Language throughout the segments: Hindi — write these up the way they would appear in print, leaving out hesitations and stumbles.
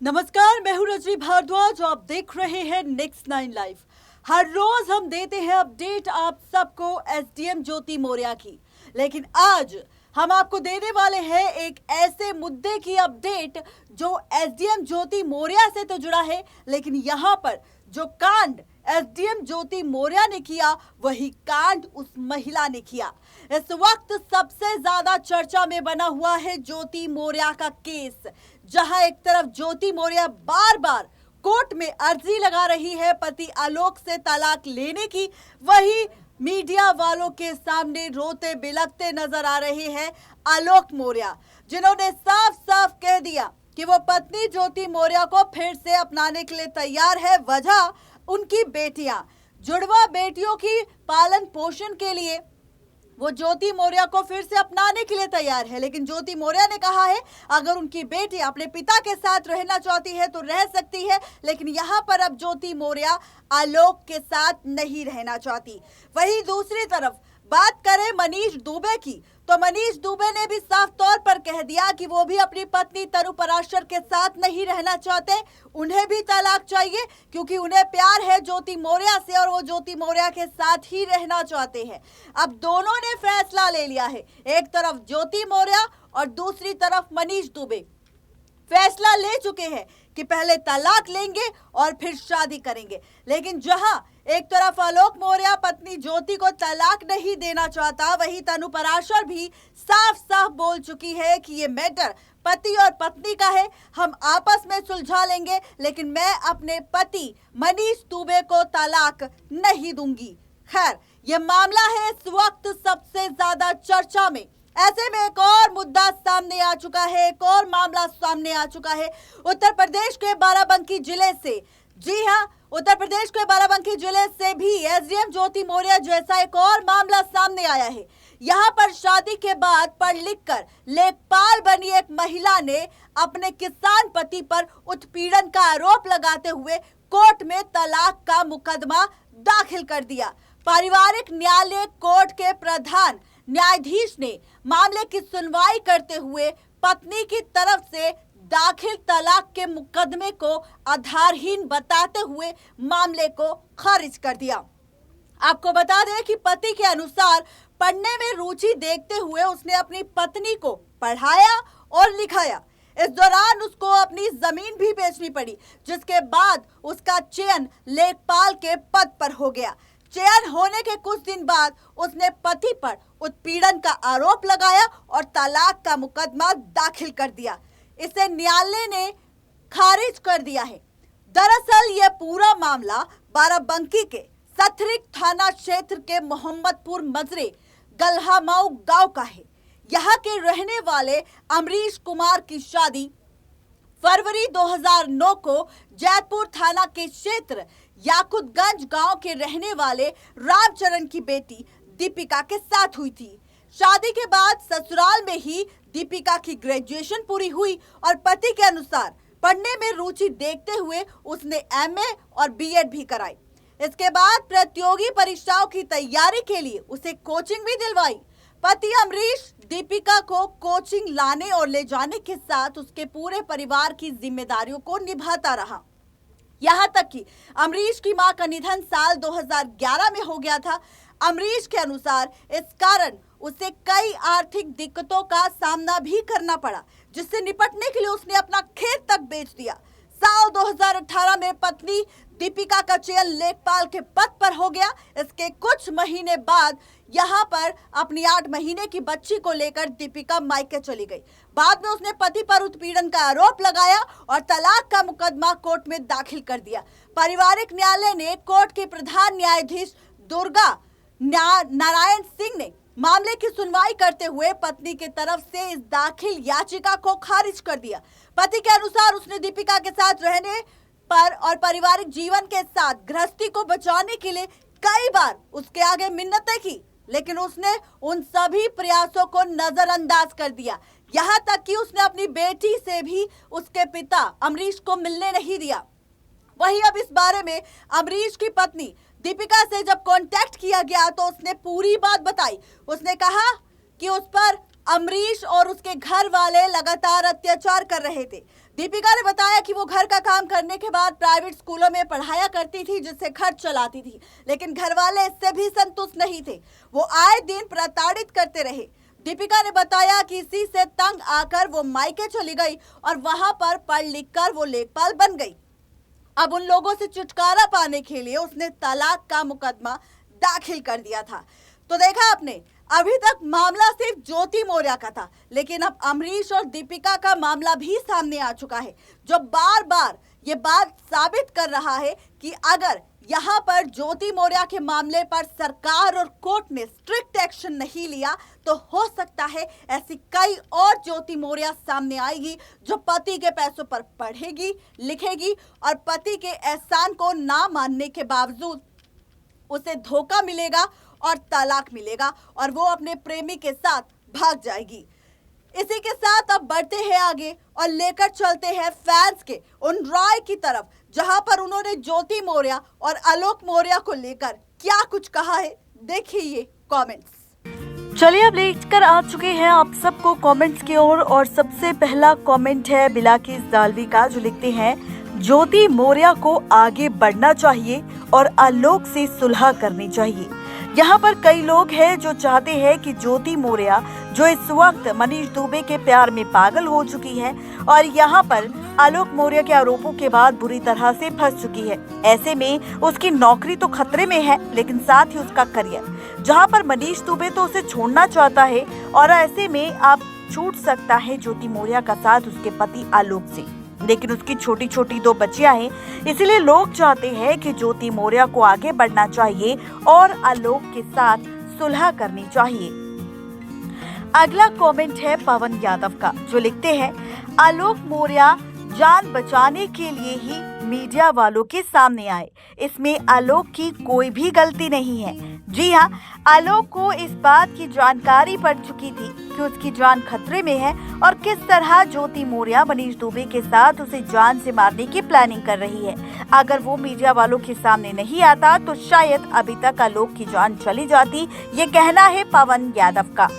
नमस्कार, मैं हूं रजनी भारद्वाज। आप देख रहे हैं नेक्स्ट 9 लाइव। हर रोज हम देते हैं अपडेट आप सबको एसडीएम ज्योति मौर्य की, लेकिन आज हम आपको देने वाले हैं एक ऐसे मुद्दे की अपडेट जो एसडीएम ज्योति मौर्य से तो जुड़ा है, लेकिन यहां पर जो कांड एसडीएम ज्योति मौर्य ने किया वही कांड उस महिला ने किया। इस वक्त सबसे ज्यादा चर्चा में बना हुआ है ज्योति मौर्य का केस, जहां एक तरफ ज्योति मौर्य बार बार कोर्ट में अर्जी लगा रही है पति आलोक से तलाक लेने की, वही मीडिया वालों के सामने रोते बिलखते नजर आ रहे हैं आलोक मौर्य, जिन्होंने साफ साफ कह दिया कि वो पत्नी ज्योति मौर्य को फिर से अपनाने के लिए तैयार है। वजह उनकी बेटियां, जुड़वा बेटियों की पालन पोषण के लिए वो ज्योति मौर्य को फिर से अपनाने के लिए तैयार है। लेकिन ज्योति मौर्य ने कहा है अगर उनकी बेटी अपने पिता के साथ रहना चाहती है तो रह सकती है, लेकिन यहाँ पर अब ज्योति मौर्य आलोक के साथ नहीं रहना चाहती। वहीं दूसरी तरफ बात करें मनीष दुबे की, तो मनीष दुबे ने भी साफ तौर पर कह दिया कि वो भी अपनी पत्नी तनु पराशर के साथ नहीं रहना चाहते, उन्हें भी तलाक चाहिए क्योंकि उन्हें प्यार है ज्योति मौर्य से और वो ज्योति मौर्य के साथ ही रहना चाहते हैं। अब दोनों ने फैसला ले लिया है, एक तरफ ज्योति मौर्य और दूसरी तरफ मनीष दुबे फैसला ले चुके हैं कि पहले तलाक लेंगे और फिर शादी करेंगे। लेकिन जहां एक तरफ आलोक मौर्य पत्नी ज्योति को तलाक नहीं देना चाहता, वहीं तनु पराशर भी साफ साफ बोल चुकी है कि ये मैटर पति और पत्नी का है, हम आपस में सुलझा लेंगे, लेकिन मैं अपने पति मनीष दुबे को तलाक नहीं दूंगी। खैर, ये मामला है इस वक्त सबसे ज्यादा चर्चा में। ऐसे में एक और मुद्दा सामने आ चुका है, एक और मामला सामने आ चुका है उत्तर प्रदेश के बाराबंकी जिले से। जी हां, उत्तर प्रदेश के बाराबंकी जिले से भी एसडीएम ज्योति मौर्य जैसा एक और मामला सामने आया है। यहां पर शादी के बाद पढ़ लिख कर लेखपाल बनी एक महिला ने अपने किसान पति पर उत्पीड़न का आरोप लगाते हुए कोर्ट में तलाक का मुकदमा दाखिल कर दिया। पारिवारिक न्यायालय कोर्ट के प्रधान न्यायाधीश ने मामले की सुनवाई करते हुए पत्नी की तरफ से दाखिल तलाक के मुकदमे को आधारहीन बताते हुए मामले को खारिज कर दिया। आपको बता दें कि पति के अनुसार पढ़ने में रुचि देखते हुए उसने अपनी पत्नी को पढ़ाया और लिखाया। इस दौरान उसको अपनी जमीन भी बेचनी पड़ी, जिसके बाद उसका चयन लेखपाल के पद पर हो गया। चयन होने के कुछ दिन बाद उसने पति पर उत्पीड़न का आरोप लगाया और तलाक का मुकदमा दाखिल कर दिया। इसे न्यायालय ने खारिज कर दिया है। दरअसल यह पूरा मामला बाराबंकी के सथरिक थाना क्षेत्र के मोहम्मदपुर मजरे गल्हामाऊ गांव का है। यहाँ के रहने वाले अमरीश कुमार की शादी फरवरी 2009 को जैतपुर थाना के क्षेत्र याकुतगंज गांव के रहने वाले रामचरण की बेटी दीपिका के साथ हुई थी। शादी के बाद ससुराल में ही दीपिका की ग्रेजुएशन पूरी हुई और पति के अनुसार पढ़ने में रुचि देखते हुए उसने एमए और बीएड भी कराई। इसके बाद प्रतियोगी परीक्षाओं की तैयारी के लिए उसे कोचिंग भी दिलवाई। पति अमरीश दीपिका को कोचिंग लाने और ले जाने के साथ उसके पूरे परिवार की जिम्मेदारियों को निभाता रहा। यहाँ तक कि अमरीश की मां का निधन साल 2011 में हो गया था। अमरीश के अनुसार इस कारण उसे कई आर्थिक दिक्कतों का सामना भी करना पड़ा, जिससे निपटने के लिए उसने अपना खेत तक बेच दिया। साल 2018 में पत्नी दीपिका का चयन लेखपाल के पद पर हो गया। इसके कुछ महीने बाद यहाँ पर अपनी 8 महीने की बच्ची को लेकर दीपिका मायके चली गई। बाद में उसने पति पर उत्पीड़न का आरोप लगाया और तलाक का मुकदमा कोर्ट में दाखिल कर दिया। पारिवारिक न्यायालय ने कोर्ट के प्रधान न्यायाधीश दुर्गा नारायण सिंह ने मामले की सुनवाई करते हुए पत्नी की तरफ से इस दाखिल याचिका को खारिज कर दिया। पति के अनुसार उसने दीपिका के साथ रहने पर और पारिवारिक जीवन के साथ गृहस्थी को बचाने के लिए कई बार उसके आगे मिन्नतें की, लेकिन उसने उन सभी प्रयासों को नजरअंदाज कर दिया। यहाँ तक कि उसने अपनी बेटी से भी उसके पिता अमरीश को मिलने नहीं दिया। वहीं अब इस बारे में अमरीश की पत्नी दीपिका से जब कांटेक्ट किया गया तो उसने पूरी बात बताई। उसने कहा कि उस पर अमरीश और उसके घर वाले लगातार अत्याचार कर रहे थे। दीपिका ने बताया कि वो घर का काम करने के बाद प्राइवेट स्कूलों में पढ़ाया करती थी, जिससे खर्च चलाती थी, लेकिन घर वाले इससे भी संतुष्ट नहीं थे। वो आए दिन प्रताड़ित करते रहे। दीपिका ने बताया कि इसी से तंग आकर वो मायके चली गई और वहां पर पढ़ लिख कर वो लेखपाल बन गई। अब उन लोगों से छुटकारा पाने के लिए उसने तलाक का मुकदमा दाखिल कर दिया था। तो देखा आपने, अभी तक मामला सिर्फ ज्योति मौर्य का था, लेकिन अब अमरीश और दीपिका का मामला भी सामने आ चुका है, जो बार बार ये बात साबित कर रहा है कि अगर यहाँ पर ज्योति मौर्य के मामले पर सरकार और कोर्ट ने स्ट्रिक्ट एक्शन नहीं लिया तो हो सकता है ऐसी कई और ज्योति मौर्य सामने आएगी, जो पति के पैसों पर पढ़ेगी, लिखेगी और पति के एहसान को ना मानने के बावजूद उसे धोखा मिलेगा और तलाक मिलेगा और वो अपने प्रेमी के साथ भाग जाएगी। इसी के साथ अब बढ़ते हैं आगे और लेकर चलते हैं फैंस के उन राय की तरफ, जहां पर उन्होंने ज्योति मौर्य और आलोक मौर्य को लेकर क्या कुछ कहा है। देखिए ये कमेंट्स। चलिए अब लेकर आ चुके हैं आप सबको कमेंट्स की ओर और सबसे पहला कमेंट है बिलाकिस दालवी का, जो लिखते हैं ज्योति मौर्य को आगे बढ़ना चाहिए और आलोक से सुलह करनी चाहिए। यहाँ पर कई लोग हैं जो चाहते हैं कि ज्योति मौर्य, जो इस वक्त मनीष दुबे के प्यार में पागल हो चुकी है और यहाँ पर आलोक मौर्य के आरोपों के बाद बुरी तरह से फंस चुकी है, ऐसे में उसकी नौकरी तो खतरे में है, लेकिन साथ ही उसका करियर, जहाँ पर मनीष दुबे तो उसे छोड़ना चाहता है और ऐसे में आप छूट सकता है ज्योति मौर्य का साथ उसके पति आलोक से, लेकिन उसकी छोटी छोटी 2 बच्चियां हैं, इसलिए लोग चाहते हैं कि ज्योति मौर्य को आगे बढ़ना चाहिए और आलोक के साथ सुलह करनी चाहिए। अगला कमेंट है पवन यादव का, जो लिखते हैं आलोक मौर्य जान बचाने के लिए ही मीडिया वालों के सामने आए, इसमें आलोक की कोई भी गलती नहीं है। जी हाँ, आलोक को इस बात की जानकारी पड़ चुकी थी कि उसकी जान खतरे में है और किस तरह ज्योति मौर्य मनीष दुबे के साथ उसे जान से मारने की प्लानिंग कर रही है। अगर वो मीडिया वालों के सामने नहीं आता तो शायद अभी तक आलोक की जान चली जाती, ये कहना है पवन यादव का।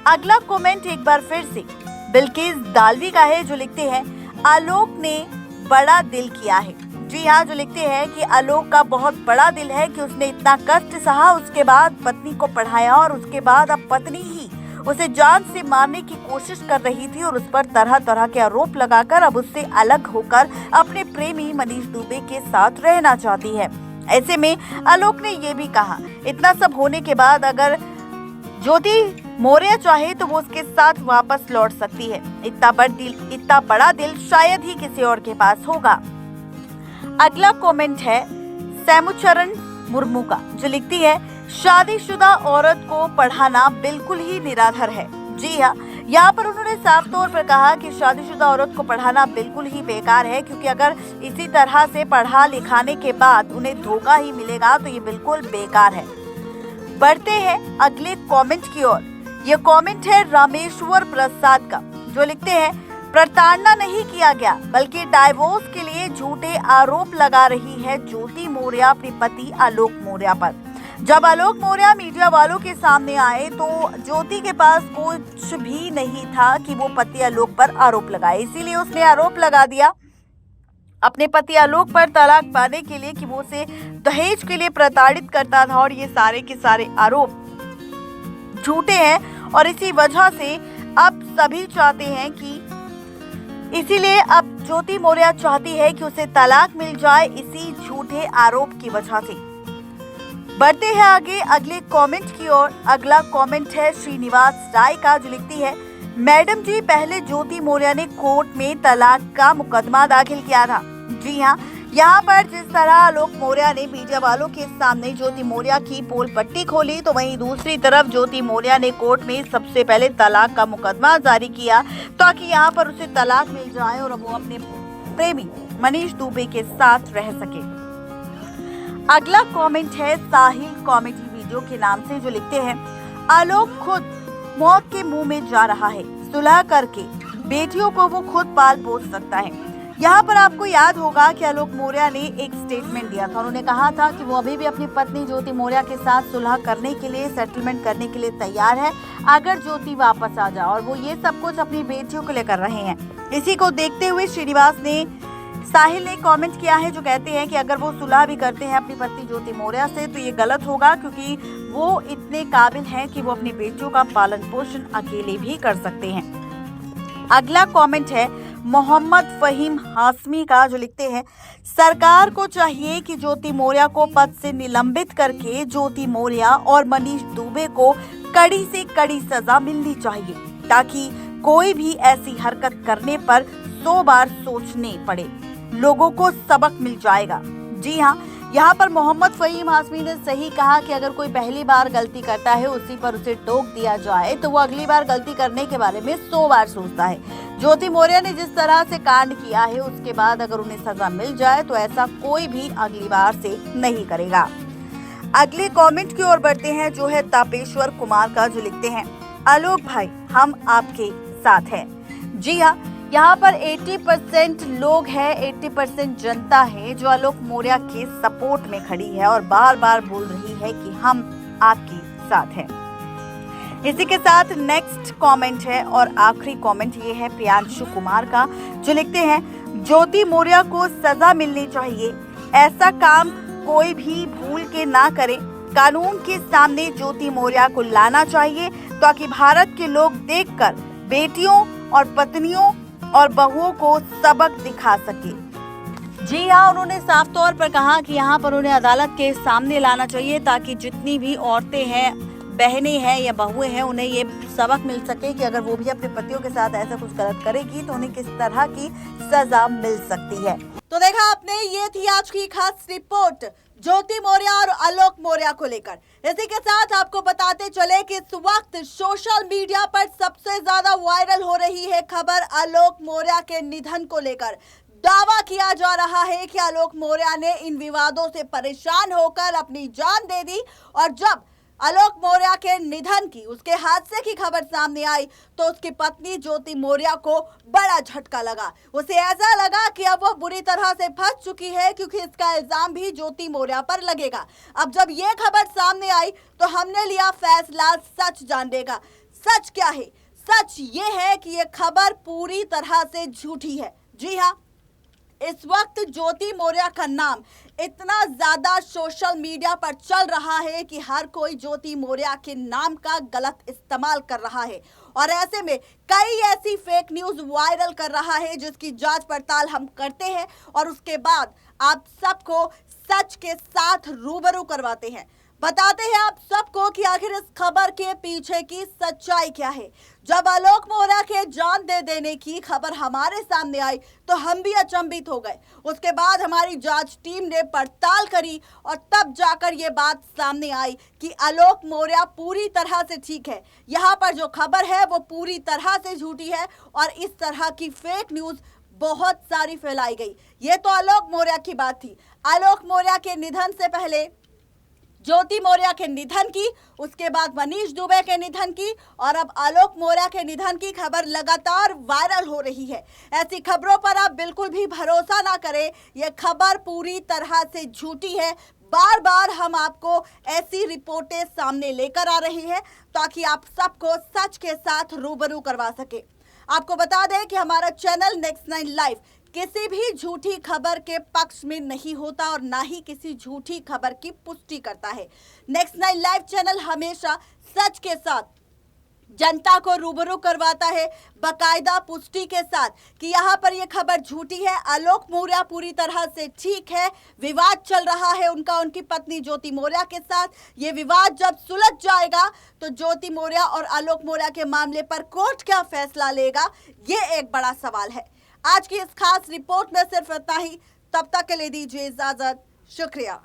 अगला कमेंट एक बार फिर से बिल्किस दालवी का है, जो लिखते हैं आलोक ने बड़ा दिल किया है। जी हाँ, जो लिखते हैं कि आलोक का बहुत बड़ा दिल है कि उसने इतना कष्ट सहा, उसके बाद पत्नी को पढ़ाया और उसके बाद अब पत्नी ही उसे जान से मारने की कोशिश कर रही थी और उस पर तरह तरह के आरोप लगाकर अब उससे अलग होकर अपने प्रेमी मनीष दुबे के साथ रहना चाहती है। ऐसे में आलोक ने ये भी कहा, इतना सब होने के बाद अगर ज्योति मौर्य चाहे तो वो उसके साथ वापस लौट सकती है। इतना बड़ा दिल शायद ही किसी और के पास होगा। अगला कमेंट है सैमुचरण मुर्मू का, जो लिखती है शादीशुदा औरत को पढ़ाना बिल्कुल ही निराधार है। जी हाँ, यहाँ पर उन्होंने साफ तौर पर कहा कि शादीशुदा औरत को पढ़ाना बिल्कुल ही बेकार है, क्योंकि अगर इसी तरह से पढ़ा लिखाने के बाद उन्हें धोखा ही मिलेगा तो ये बिल्कुल बेकार है। बढ़ते हैं अगले कमेंट की ओर। ये कमेंट है रामेश्वर प्रसाद का, जो लिखते हैं प्रताड़ना नहीं किया गया बल्कि डाइवोर्स के लिए झूठे आरोप लगा रही है ज्योति मौर्य अपने पति आलोक मौर्य पर। जब आलोक मौर्य मीडिया वालों के सामने आए तो ज्योति के पास कुछ भी नहीं था कि वो पति आलोक पर आरोप लगाए, इसीलिए उसने आरोप लगा दिया अपने पति आलोक पर तलाक पाने के लिए कि वो उसे दहेज के लिए प्रताड़ित करता था, और ये सारे के सारे आरोप झूठे हैं और इसी वजह से अब सभी चाहते हैं कि इसीलिए अब ज्योति मौर्य चाहती है कि उसे तलाक मिल जाए इसी झूठे आरोप की वजह से। बढ़ते हैं आगे अगले कमेंट की ओर। अगला कमेंट है श्रीनिवास राय का, जो लिखती है मैडम जी, पहले ज्योति मौर्य ने कोर्ट में तलाक का मुकदमा दाखिल किया था। जी हाँ, यहाँ पर जिस तरह आलोक मौर्य ने मीडिया वालों के सामने ज्योति मौर्य की पोल पट्टी खोली, तो वहीं दूसरी तरफ ज्योति मौर्य ने कोर्ट में सबसे पहले तलाक का मुकदमा जारी किया ताकि यहाँ पर उसे तलाक मिल जाए और वो अपने प्रेमी मनीष दुबे के साथ रह सके। अगला कमेंट है साहिल कॉमेडी वीडियो के नाम से, जो लिखते हैं आलोक खुद मौत के मुंह में जा रहा है, सुलह करके बेटियों को वो खुद पाल पोस सकता है। यहाँ पर आपको याद होगा कि आलोक मौर्य ने एक स्टेटमेंट दिया था। उन्होंने कहा था कि वो अभी भी अपनी पत्नी ज्योति मौर्य के साथ सुलह करने के लिए, सेटलमेंट करने के लिए तैयार है अगर ज्योति वापस आ जाए, और वो ये सब कुछ अपनी बेटियों के लिए कर रहे हैं। इसी को देखते हुए श्रीनिवास ने, साहिल ने कमेंट किया है जो कहते हैं कि अगर वो सुलह भी करते हैं अपनी पत्नी ज्योति मौर्य से तो ये गलत होगा, क्योंकि वो इतने काबिल हैं कि वो अपनी बेटियों का पालन पोषण अकेले भी कर सकते हैं। अगला कमेंट है मोहम्मद फहीम हाशमी का, जो लिखते हैं सरकार को चाहिए कि ज्योति मौर्य को पद से निलंबित करके ज्योति मौर्य और मनीष दुबे को कड़ी से कड़ी सजा मिलनी चाहिए, ताकि कोई भी ऐसी हरकत करने पर 100 बार सोचने पड़े, लोगों को सबक मिल जाएगा। जी हाँ, यहाँ पर मोहम्मद फहीम हाशमी ने सही कहा कि अगर कोई पहली बार गलती करता है उसी पर उसे टोक दिया जाए तो वो अगली बार गलती करने के बारे में 100 बार सोचता है। ज्योति मौर्य ने जिस तरह से कांड किया है उसके बाद अगर उन्हें सजा मिल जाए तो ऐसा कोई भी अगली बार से नहीं करेगा। अगले कमेंट की ओर बढ़ते हैं जो है तापेश्वर कुमार का, जो लिखते हैं आलोक भाई हम आपके साथ हैं। जी हाँ, यहाँ पर 80% लोग हैं, 80% जनता है जो आलोक मौर्य के सपोर्ट में खड़ी है और बार बार बोल रही है कि हम आपके साथ हैं। इसी के साथ नेक्स्ट कमेंट है और आखिरी कमेंट ये है प्रियांशु कुमार का, जो लिखते हैं ज्योति मौर्य को सजा मिलनी चाहिए, ऐसा काम कोई भी भूल के ना करे, कानून के सामने ज्योति मौर्य को लाना चाहिए ताकि भारत के लोग देखकर बेटियों और पत्नियों और बहुओं को सबक दिखा सके। जी हाँ, उन्होंने साफ तौर पर कहा कि यहाँ पर उन्हें अदालत के सामने लाना चाहिए ताकि जितनी भी औरतें हैं, बहनें हैं या बहुएं हैं, उन्हें ये सबक मिल सके कि अगर वो भी अपने पतियों के साथ ऐसा कुछ गलत करेगी तो उन्हें किस तरह की सजा मिल सकती है। तो देखा आपने, ये थी आज की खास रिपोर्ट ज्योति मौर्य और आलोक मौर्य को लेकर। इसी के साथ आपको बताते चले कि इस वक्त सोशल मीडिया पर सबसे ज्यादा वायरल हो रही है खबर आलोक मौर्य के निधन को लेकर। दावा किया जा रहा है कि आलोक मौर्य ने इन विवादों से परेशान होकर अपनी जान दे दी, और जब आलोक मौर्य के निधन की, उसके हादसे की खबर सामने आई तो उसकी पत्नी ज्योति मौर्य को बड़ा झटका लगा। उसे ऐसा लगा कि अब वो बुरी तरह से फंस चुकी है, क्योंकि इसका इल्जाम भी ज्योति मौर्य पर लगेगा। अब जब ये खबर सामने आई तो हमने लिया फैसला सच जानने का। सच क्या है? सच ये है कि ये खबर पूरी तरह से झूठी है। जी हाँ, इस वक्त ज्योति मौर्य का नाम इतना ज्यादा सोशल मीडिया पर चल रहा है कि हर कोई ज्योति मौर्य के नाम का गलत इस्तेमाल कर रहा है, और ऐसे में कई ऐसी फेक न्यूज वायरल कर रहा है जिसकी जांच पड़ताल हम करते हैं और उसके बाद आप सबको सच के साथ रूबरू करवाते हैं। बताते हैं आप सबको कि आखिर इस खबर के पीछे की सच्चाई क्या है। जब आलोक मौर्य के जान दे देने की खबर हमारे सामने आई तो हम भी अचंभित हो गए। उसके बाद हमारी जांच टीम ने पड़ताल करी और तब जाकर ये बात सामने आई कि आलोक मौर्य पूरी तरह से ठीक है। यहाँ पर जो खबर है वो पूरी तरह से झूठी है और इस तरह की फेक न्यूज बहुत सारी फैलाई गई। ये तो आलोक मौर्य की बात थी। आलोक मौर्य के निधन से पहले ज्योति मौर्य के निधन की, उसके बाद मनीष दुबे के निधन की, और अब आलोक मौर्य के निधन की खबर लगातार वायरल हो रही है। ऐसी खबरों पर आप बिल्कुल भी भरोसा ना करें, यह खबर पूरी तरह से झूठी है। बार बार हम आपको ऐसी रिपोर्टें सामने लेकर आ रही हैं ताकि आप सबको सच के साथ रूबरू करवा सके। आपको बता दें कि हमारा चैनल नेक्स्ट 9 लाइव किसी भी झूठी खबर के पक्ष में नहीं होता और ना ही किसी झूठी खबर की पुष्टि करता है। नेक्स्ट 9 लाइव चैनल हमेशा सच के साथ जनता को रूबरू करवाता है, बाकायदा पुष्टि के साथ कि यहाँ पर ये खबर झूठी है। आलोक मौर्य पूरी तरह से ठीक है। विवाद चल रहा है उनका उनकी पत्नी ज्योति मौर्य के साथ। ये विवाद जब सुलझ जाएगा तो ज्योति मौर्य और आलोक मौर्य के मामले पर कोर्ट क्या फैसला लेगा, ये एक बड़ा सवाल है। आज की इस खास रिपोर्ट में सिर्फ इतना ही। तब तक के लिए दीजिए इजाजत। शुक्रिया।